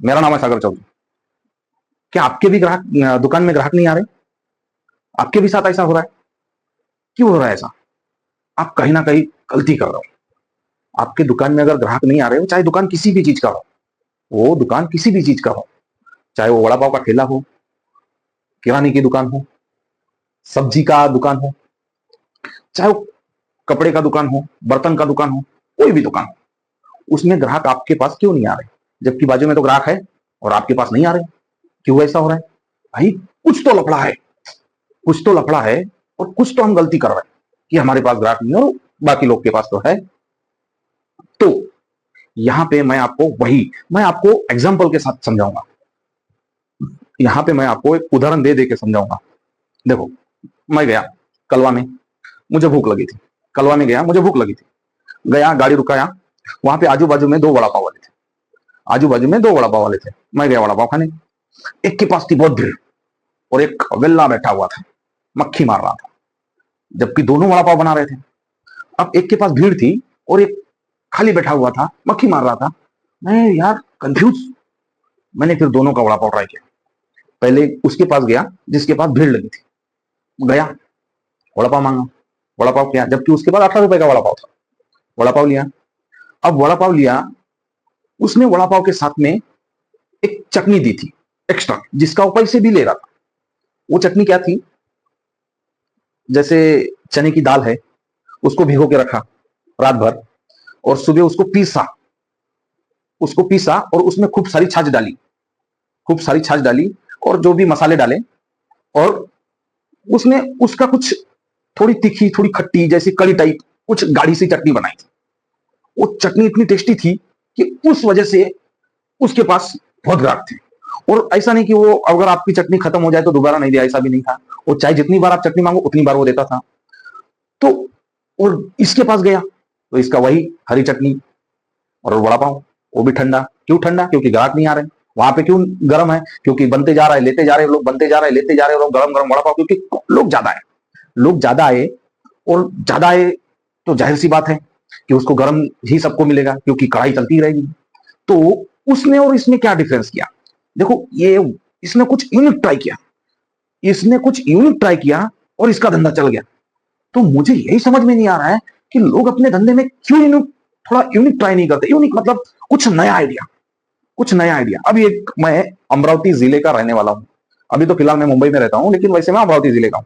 मेरा नाम है सागर चौधरी। क्या आपके भी ग्राहक दुकान में ग्राहक नहीं आ रहे? आपके भी साथ ऐसा हो रहा है? क्यों हो रहा है ऐसा? आप कहीं ना कहीं गलती कर रहे हो। आपके दुकान में अगर ग्राहक नहीं आ रहे हो, चाहे दुकान किसी भी चीज का हो, वो दुकान किसी भी चीज का हो, चाहे वो वड़ा पाव का ठेला हो, किराने की दुकान हो, सब्जी का दुकान हो, चाहे वो कपड़े का दुकान हो, बर्तन का दुकान हो, कोई भी दुकान हो, उसमें ग्राहक आपके पास क्यों नहीं आ रहे? जबकि बाजू में तो ग्राहक है और आपके पास नहीं आ रहे। क्यों ऐसा हो रहा है? भाई, कुछ तो लफड़ा है। कुछ तो लफड़ा है और कुछ तो हम गलती कर रहे हैं कि हमारे पास ग्राहक नहीं है और बाकी लोग के पास तो है। तो यहां पे मैं आपको एग्जाम्पल के साथ समझाऊंगा। यहां पे मैं आपको एक उदाहरण दे दे के समझाऊंगा। देखो, मैं गया कलवा में, मुझे भूख लगी थी। कलवा में गया, मुझे भूख लगी थी। गया, गाड़ी रुकाया। वहां पे आजू बाजू में दो वड़ा पाव वाले थे। आजू बाजू में दो वड़ा पाव वाले थे। मैं गया वड़ा पाव खाने। एक के पास थी बहुत भीड़ और एक वेल्ला बैठा हुआ था, मक्खी मार रहा था, जबकि दोनों वड़ा पाव बना रहे थे। अब एक के पास भीड़ थी और एक खाली बैठा हुआ था, मक्खी मार रहा था। मैं यार कंफ्यूज। मैंने फिर दोनों का वड़ा पाव ट्राई किया। पहले उसके पास गया जिसके पास भीड़ लगी थी। गया, वड़ा पाव मांगा, वड़ा पाव किया, जबकि उसके पास 18 रुपए का वड़ा पाव था। वड़ा पाव लिया। अब वड़ा पाव लिया, उसने वड़ा पाव के साथ में एक चटनी दी थी एक्स्ट्रा, जिसका वो पैसे भी ले रहा था। वो चटनी क्या थी? जैसे चने की दाल है, उसको भिगो के रखा रात भर और सुबह उसको पीसा और उसमें खूब सारी छाछ डाली। खूब सारी छाछ डाली और जो भी मसाले डाले, और उसने उसका कुछ थोड़ी तीखी थोड़ी खट्टी जैसी कड़ी टाइप कुछ गाढ़ी सी चटनी बनाई थी। वो चटनी इतनी टेस्टी थी कि उस वजह से उसके पास बहुत ग्राहक थे। और ऐसा नहीं कि वो अगर आपकी चटनी खत्म हो जाए तो दोबारा नहीं दिया, ऐसा भी नहीं था। वो चाहे जितनी बार आप चटनी मांगो उतनी बार वो देता था। तो और इसके पास गया तो इसका वही हरी चटनी और वड़ा पाव, वो भी ठंडा। क्यों ठंडा? क्योंकि ग्राहक नहीं आ रहे। वहां पे क्यों गर्म है? क्योंकि बनते जा रहा है, लेते जा रहे हैं लोग, बनते जा रहे हैं, लेते जा रहे हैं लोग, गरम गरम वड़ा पाव, क्योंकि लोग ज्यादा है। लोग ज्यादा आए और ज्यादा आए तो जाहिर सी बात है कि उसको गर्म ही सबको मिलेगा, क्योंकि कढ़ाई चलती रहेगी। तो उसने और इसमें क्या डिफरेंस किया? देखो, ये इसने कुछ यूनिक ट्राई किया। इसने कुछ यूनिक ट्राई किया और इसका धंधा चल गया। तो मुझे यही समझ में नहीं आ रहा है कि लोग अपने धंधे में क्यों यूनिक, थोड़ा यूनिक ट्राई नहीं करते। यूनिक मतलब कुछ नया आइडिया, कुछ नया आइडिया। अभी एक मैं अमरावती जिले का रहने वाला हूं। अभी तो फिलहाल मैं मुंबई में रहता हूं, लेकिन वैसे मैं अमरावती जिले का हूं।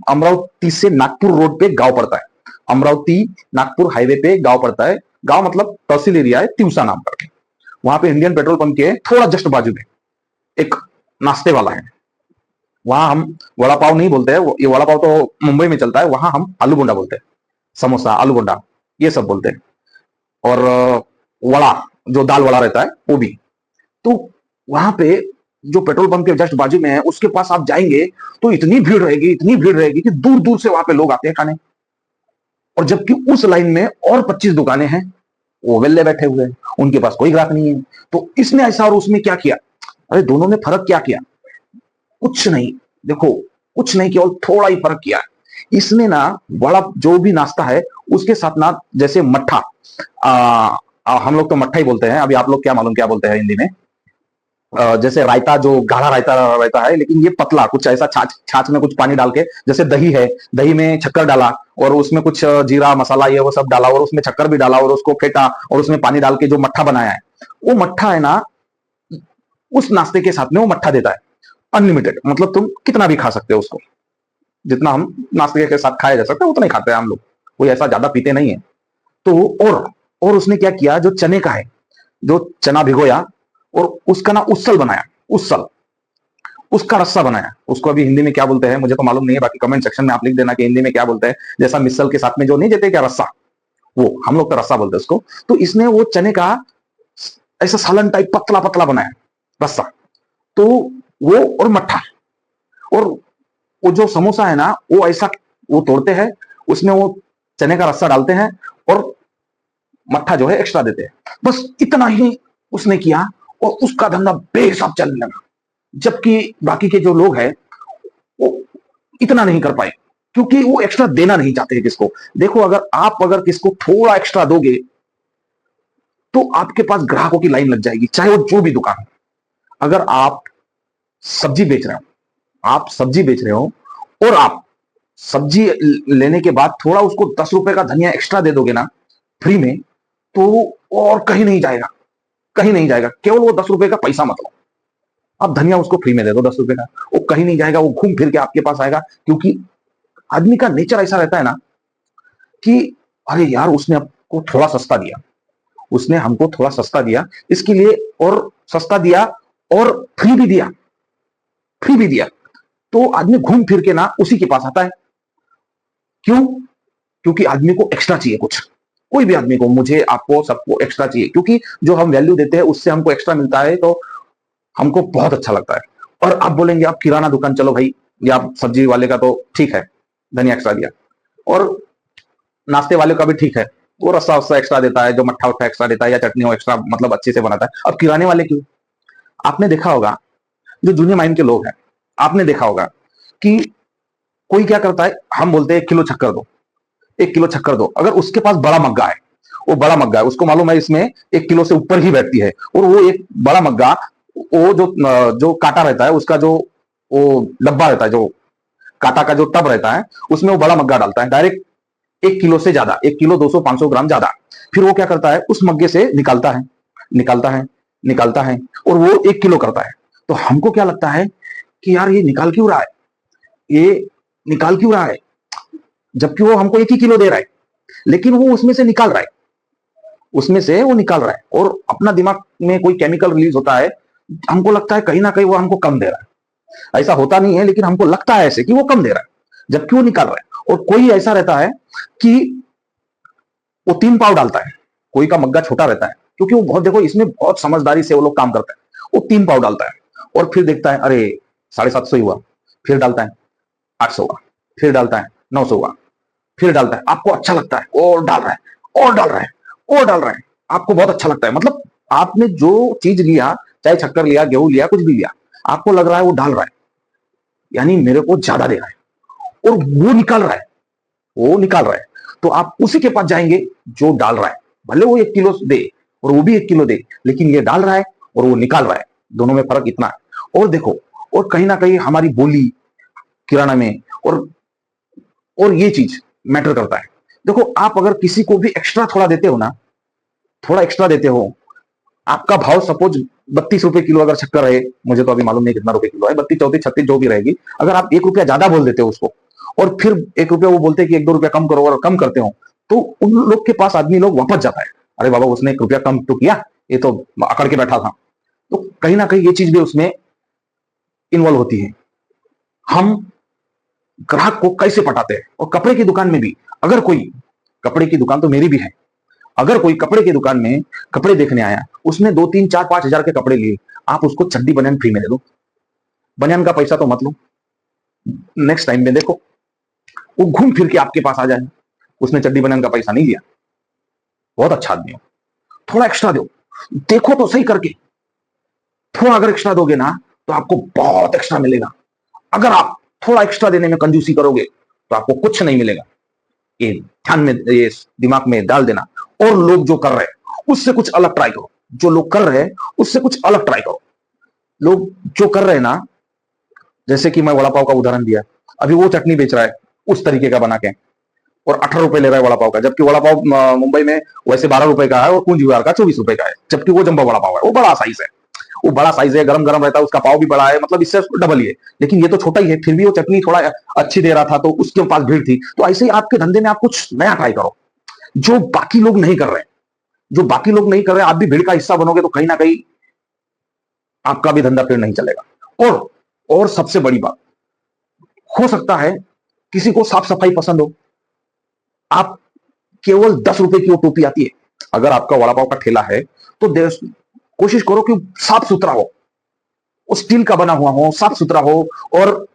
अमरावती से नागपुर रोड पे गांव पड़ता है। अमरावती नागपुर हाईवे पे गांव पड़ता है। गांव मतलब तहसील एरिया है, तिवसा नाम करके। वहां पे इंडियन पेट्रोल पंप के थोड़ा जस्ट बाजू में एक नाश्ते वाला है। वहां हम वड़ा पाव नहीं बोलते हैं, ये वड़ा पाव तो मुंबई में चलता है। वहां हम आलू बोंडा बोलते हैं, समोसा, आलू बोंडा, ये सब बोलते हैं। और वड़ा, जो दाल वड़ा रहता है, वो भी। तो वहां पे जो पेट्रोल पंप के जस्ट बाजू में है, उसके पास आप जाएंगे तो इतनी भीड़ रहेगी, इतनी भीड़ रहेगी कि दूर दूर से वहां पे लोग आते हैं खाने। और जबकि उस लाइन में और 25 दुकानें हैं, वो वेल्ले बैठे हुए हैं, उनके पास कोई ग्राहक नहीं है। तो इसने ऐसा और उसमें क्या किया? अरे दोनों ने फर्क क्या किया? कुछ नहीं। देखो, कुछ नहीं, केवल थोड़ा ही फर्क किया। इसने ना बड़ा जो भी नाश्ता है उसके साथ ना, जैसे मट्ठा, हम लोग तो मट्ठा ही बोलते हैं, अभी आप लोग क्या मालूम क्या बोलते हैं हिंदी में। जैसे रायता, जो गाढ़ा रायता रहता है, लेकिन ये पतला कुछ ऐसा, छाछ छाछ में कुछ पानी डाल के, जैसे दही है, दही में शक्कर डाला और उसमें कुछ जीरा मसाला ये वो सब डाला और उसमें शक्कर भी डाला और उसको फेंटा और उसमें पानी डाल के जो मट्ठा बनाया है, वो मट्ठा है ना, उस नाश्ते के साथ में वो मट्ठा देता है अनलिमिटेड। मतलब तुम कितना भी खा सकते हो उसको, जितना हम नाश्ते के साथ खाया जा सकता है उतना ही खाते हैं हम लोग। कोई ऐसा ज्यादा पीते नहीं है। तो और उसने क्या किया, जो चने का है, जो चना भिगोया और उसका ना उसल बनाया। उसल, उसका रस्सा बनाया। उसको अभी हिंदी में क्या बोलते हैं मुझे तो मालूम नहीं है, बाकी कमेंट सेक्शन में आप लिख देना कि हिंदी में क्या बोलते हैं। जैसा मिसल के साथ में जो नहीं देते क्या रस्सा, वो हम लोग तो रस्सा बोलते हैं उसको। तो इसने वो चने का ऐसा सालन टाइप पतला पतला बनाया रस्सा। तो वो और मट्ठा, और वो जो समोसा है ना, वो ऐसा वो तोड़ते हैं, उसमें वो चने का रस्सा डालते हैं और मट्ठा जो है एक्स्ट्रा देते हैं। बस इतना ही उसने किया और उसका धंधा बेहिसाब चलने लगा। जबकि बाकी के जो लोग हैं वो इतना नहीं कर पाए, क्योंकि वो एक्स्ट्रा देना नहीं चाहते हैं किसको। देखो, अगर किसको थोड़ा एक्स्ट्रा दोगे तो आपके पास ग्राहकों की लाइन लग जाएगी, चाहे वो जो भी दुकान हो। अगर आप सब्जी बेच रहे हो, आप सब्जी बेच रहे हो और आप सब्जी लेने के बाद थोड़ा उसको 10 रुपए का धनिया एक्स्ट्रा दे दोगे ना फ्री में, तो और कहीं नहीं जाएगा, कहीं नहीं जाएगा। केवल वो 10 रुपए का पैसा मतलब, आप धनिया उसको फ्री में दे दो 10 रुपए का, वो कहीं नहीं जाएगा, वो घूम फिर के आपके पास आएगा। क्योंकि आदमी का नेचर ऐसा रहता है ना कि अरे यार उसने आपको थोड़ा सस्ता दिया, उसने हमको थोड़ा सस्ता दिया इसके लिए, और सस्ता दिया और फ्री भी दिया, फ्री भी दिया, तो आदमी घूम फिर के ना उसी के पास आता है। क्यों? क्योंकि आदमी को एक्स्ट्रा चाहिए कुछ, कोई भी आदमी को, मुझे आपको सबको एक्स्ट्रा चाहिए, क्योंकि जो हम वैल्यू देते हैं उससे हमको एक्स्ट्रा मिलता है, तो हमको बहुत अच्छा लगता है। और आप बोलेंगे आप किराना दुकान चलो भाई, या आप सब्जी वाले का तो ठीक है, धनिया एक्स्ट्रा दिया, और नाश्ते वाले का भी ठीक है, वो रस्सा वस्सा एक्स्ट्रा देता है, जो मट्ठा उट्ठा एक्स्ट्रा देता है, या चटनी वो एक्स्ट्रा मतलब अच्छे से बनाता है। अब किराने वाले क्यों? आपने देखा होगा, जो जूनियर माइंड के लोग हैं, आपने देखा होगा कि कोई क्या करता है, हम बोलते हैं 1 किलो शक्कर दो, 1 किलो शक्कर दो, अगर उसके पास बड़ा मग्गा है, वो बड़ा मग्गा है, उसको मालूम है इसमें 1 किलो से ऊपर ही बैठती है, और वो एक बड़ा मग्गा, वो जो काटा रहता है उसका, जो वो डब्बा रहता है, जो काटा का जो टब रहता है, उसमें वो बड़ा मग्गा डालता है डायरेक्ट 1 किलो से ज्यादा, 1 किलो 200-500 ग्राम ज्यादा। फिर वो क्या करता है, उस मग्गे से निकालता है, निकालता है, निकालता है, और वो 1 किलो करता है। तो हमको क्या लगता है कि यार ये निकाल क्यों रहा है, ये निकाल क्यों रहा है, जबकि वो हमको 1 ही किलो दे रहा है, लेकिन वो उसमें से निकाल रहा है, उसमें से वो निकाल रहा है, और अपना दिमाग में कोई केमिकल रिलीज होता है, हमको लगता है कहीं ना कहीं वो हमको कम दे रहा है। ऐसा होता नहीं है, लेकिन हमको लगता है ऐसे कि वो कम दे रहा है, जबकि वो निकाल रहा है। और कोई ऐसा रहता है कि वो 3 पाव डालता है, कोई का मग्गा छोटा रहता है, क्योंकि वो बहुत, देखो इसमें बहुत समझदारी से वो लोग काम करते हैं, वो 3 पाव डालता है, और फिर देखता है अरे 750 ही हुआ, फिर डालता है 800 हुआ, फिर डालता है 900 हुआ, फिर डालता है, आपको अच्छा लगता है, और डाल रहा है, और डाल रहा है, और डाल रहा है, आपको बहुत अच्छा लगता है। मतलब आपने जो चीज लिया, चाहे शक्कर लिया, गेहूं लिया, कुछ भी लिया, आपको लग रहा है वो डाल रहा है, यानी मेरे को ज्यादा दे रहा है, और वो निकाल रहा है, वो निकाल रहा है, तो आप उसी के पास जाएंगे जो डाल रहा है। भले वो 1 किलो दे और वो भी 1 किलो दे, लेकिन ये डाल रहा है और वो निकाल रहा है, दोनों में फर्क इतना है। और देखो, और कहीं ना कहीं हमारी बोली किराना में, और ये चीज मैटर करता है। देखो, आप अगर किसी को भी एक्स्ट्रा थोड़ा देते हो ना, थोड़ा एक्स्ट्रा देते हो, आपका भाव सपोज 32 रुपए किलो अगर शक्कर है, मुझे तो अभी मालूम नहीं कितना रुपए किलो है, 32, 34, 36 जो भी रहेगी, अगर आप 1 रुपया ज्यादा बोल देते हो उसको, और फिर 1 रुपया वो बोलते हैं कि 1-2 रुपया कम करो, और कम करते हो, तो उन लोग के पास आदमी लोग वापस जाता है, अरे बाबा उसने 1 रुपया कम तो किया, ये तो अकड़ के बैठा था। तो कहीं ना कहीं ये चीज भी उसमें इन्वॉल्व होती है। हम ग्राहक को कैसे पटाते हैं। और कपड़े की दुकान में भी, अगर कोई, कपड़े की दुकान तो मेरी भी है, अगर कोई कपड़े की दुकान में कपड़े देखने आया, उसने 2, 3, 4, 5 हजार के कपड़े लिए, आप उसको चड्डी बनियान फ्री में दे दो, बनियान का पैसा तो मत लो, नेक्स्ट टाइम में देखो वो घूम फिर के आपके पास आ जाए, उसने चड्डी बनियान का पैसा नहीं लिया, बहुत अच्छा आदमी हो, थोड़ा एक्स्ट्रा दो, देखो तो सही करके, थोड़ा अगर एक्स्ट्रा दोगे ना तो आपको बहुत एक्स्ट्रा मिलेगा। अगर आप थोड़ा एक्स्ट्रा देने में कंजूसी करोगे तो आपको कुछ नहीं मिलेगा। ये ध्यान में, ये दिमाग में डाल देना। और लोग जो कर रहे हैं उससे कुछ अलग ट्राई करो, जो लोग कर रहे हैं उससे कुछ अलग ट्राई करो। लोग जो कर रहे हैं ना, जैसे कि मैं वड़ा पाव का उदाहरण दिया, अभी वो चटनी बेच रहा है उस तरीके का बना के, और 18 रुपए ले रहा है वड़ा पाव का, जबकि वड़ा पाव मुंबई में वैसे 12 रुपए का है, और कुंज विहार का 24 रुपए का है, जबकि वो जंबो वड़ा पाव है, वो बड़ा साइज है, वो बड़ा साइज है, गरम गरम रहता है, उसका पाव भी बड़ा है, मतलब इससे डबल ही है, लेकिन ये तो छोटा ही है, फिर भी वो चटनी थोड़ा अच्छी दे रहा था, तो उसके पास भीड़ थी। तो ऐसे ही आपके धंधे में आप कुछ नया ट्राई करो, जो बाकी लोग नहीं कर रहे, जो बाकी लोग नहीं कर रहे, आप भी भीड़ का हिस्सा बनोगे, तो कहीं ना कहीं आपका भी धंधा फिर नहीं चलेगा। और सबसे बड़ी बात, हो सकता है किसी को साफ सफाई पसंद हो, आप केवल 10 रुपए की वो टोपी आती है, अगर आपका वड़ा पाव का ठेला है तो कोशिश करो कि साफ सुथरा हो, वो स्टील का बना हुआ हो, साफ सुथरा हो, और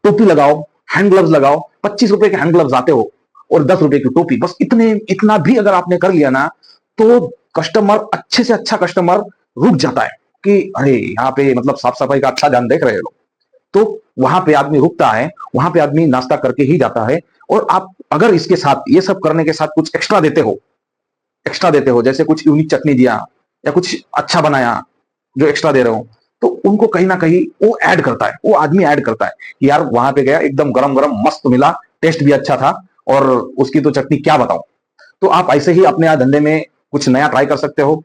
टोपी लगाओ, हैंड ग्लव्स लगाओ, 25 रुपए के हैंड ग्लव्स आते हो, और 10 रुपए की टोपी, बस इतना भी अगर आपने कर लिया ना, तो कस्टमर, अच्छे से अच्छा कस्टमर रुक जाता है कि अरे यहाँ पे मतलब साफ सफाई का अच्छा ध्यान देख रहे हो, तो वहां पे आदमी रुकता है, वहां पे आदमी नाश्ता करके ही जाता है। और आप अगर इसके साथ, ये सब करने के साथ कुछ एक्स्ट्रा देते हो, एक्स्ट्रा देते हो, जैसे कुछ यूनिक चटनी दिया या कुछ अच्छा बनाया जो एक्स्ट्रा दे रहे हो, तो उनको कहीं ना कहीं वो ऐड करता है, वो आदमी ऐड करता है कि यार वहां पे गया एकदम गरम गरम मस्त मिला, टेस्ट भी अच्छा था, और उसकी तो चटनी क्या बताऊं। तो आप ऐसे ही अपने धंधे में कुछ नया ट्राई कर सकते हो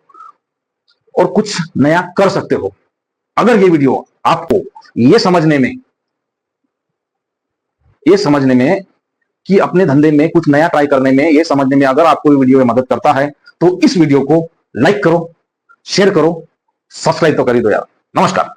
और कुछ नया कर सकते हो। अगर ये वीडियो आपको ये समझने में कि अपने धंधे में कुछ नया ट्राई करने में, ये समझने में अगर आपको ये वीडियो में मदद करता है, तो इस वीडियो को लाइक करो, शेयर करो, सब्सक्राइब तो कर ही दो यार। नमस्कार।